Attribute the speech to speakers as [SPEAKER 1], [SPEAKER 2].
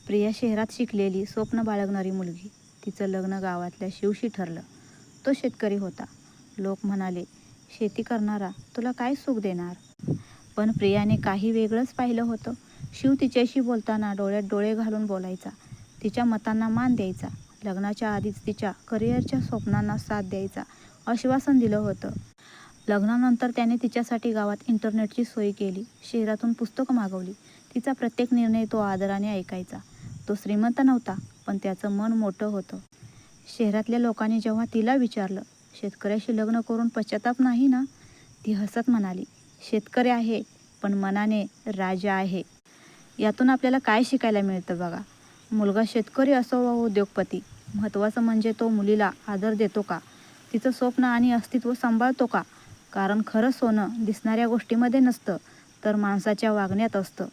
[SPEAKER 1] प्रिया शहरात शिकलेली, स्वप्न बाळगणारी मुलगी. तिचं लग्न गावातल्या शिवशी ठरलं. तो शेतकरी होता. लोक म्हणाले, शेती करणारा तुला काय सुख देणार? पण प्रियाने काही वेगळंच पाहिलं होतं. शिव तिच्याशी बोलताना डोळ्यात डोळे घालून बोलायचा. तिच्या मतांना मान द्यायचा. लग्नाच्या आधीच तिच्या करिअरच्या स्वप्नांना साथ द्यायचा आश्वासन दिलं होतं. लग्नानंतर त्याने तिच्यासाठी गावात इंटरनेटची सोय केली. शहरातून पुस्तकं मागवली. तिचा प्रत्येक निर्णय तो आदराने ऐकायचा. तो श्रीमंत नव्हता, पण त्याचं मन मोठं होतं. शहरातल्या लोकांनी जेव्हा तिला विचारलं, शेतकऱ्याशी लग्न करून पश्चाताप नाही ना? ती हसत म्हणाली, शेतकरी आहे, पण मनाने राजा आहे. यातून आपल्याला काय शिकायला मिळतं बघा. मुलगा शेतकरी असो वा उद्योगपती, महत्त्वाचं म्हणजे तो मुलीला आदर देतो का? तिचं स्वप्न आणि अस्तित्व सांभाळतो का? कारण खरं सोनं दिसणाऱ्या गोष्टीमध्ये नसतं, तर माणसाच्या वागण्यात असतं.